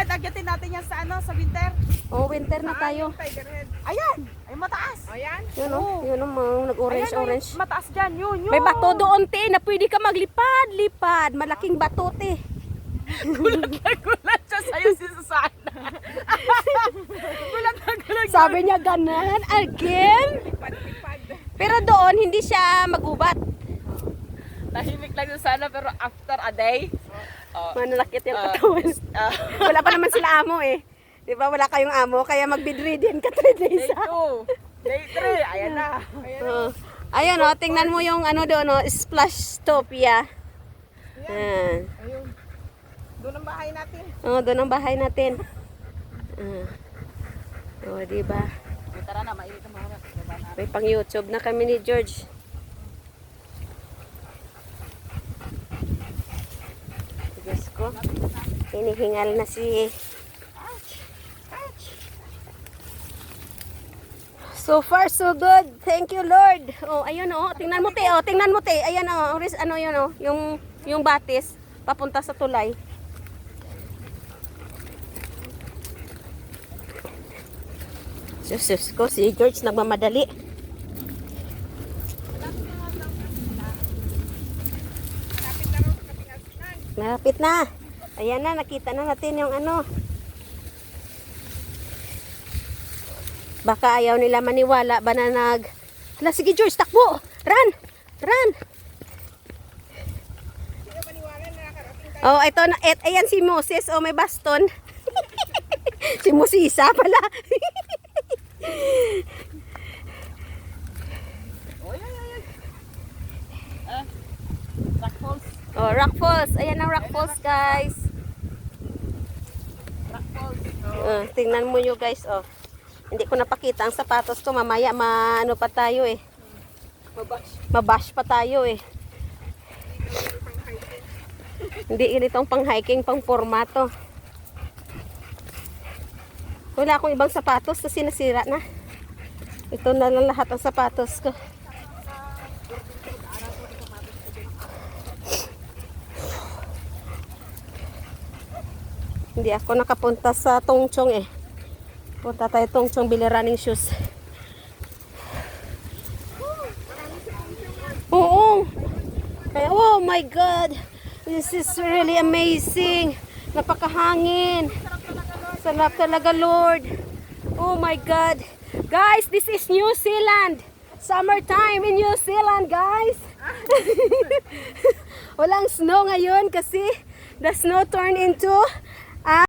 Tigerhead, agyatin natin yan sa ano, sa winter. Oh, winter na tayo. Tigerhead. Ayan, ay mataas. Ayan. Yun o, nag-orange, Ayan, orange. mataas dyan, yun. May bato doon, te, na pwede ka maglipad-lipad. Malaking bato, te. Gulat siya sa'yo si Susana. Gulat na gulat. Sabi niya ganan, again. Lipad. Pero doon, hindi siya magubat. Tahimik lang Susana pero after a day. Manalakit yung katawan. Wala pa naman sila amo eh. Di ba, wala kayong amo, kaya mag-bedridden ka 3 days. Day 2. Day 3. Ayan na. Ayun o, tingnan mo yung ano doon o, Splashtopia. Ayan. Ayun. Doon ang bahay natin. Oh, doon ang bahay natin. Di ba? Tara na, mainit ang mga. May pang YouTube na kami ni George. Diyos ko. Hinihingal na si... So far, so good. Thank you, Lord. Oh, ayun oh. Tingnan mo, te. Oh, tingnan mo, te. Ayan oh. Ano yun oh. Yung batis. Papunta sa tulay. Sus ko, si George nagmamadali. Malapit na. Ayan na, nakita na natin yung ano. Baka ayaw nila maniwala ba na nag... Hala, sige George, takbo! Run! Run! Oh, ito na. Ayan si Moses. Oh, may baston. Si Mosisa pala. Rock Falls. Oh, Rock Falls. Ayan ang Rock Falls, guys. Rock Falls. Tingnan mo nyo, guys. Oh. Hindi ko napakita ang sapatos ko. Mamaya, ano pa tayo eh. Mabash pa tayo eh. Hindi ganitong pang hiking, pang formato. Wala akong ibang sapatos kasi nasira na. Ito na lang lahat ang sapatos ko. Hindi ako nakapunta sa Tongchong eh. Punta tayo Tongchong, bili running shoes. Oo. Oh my God. This is really amazing. Napakahangin. Sarap talaga, Lord. Oh my God. Guys, this is New Zealand. Summertime in New Zealand, guys. Walang snow ngayon kasi the snow turned into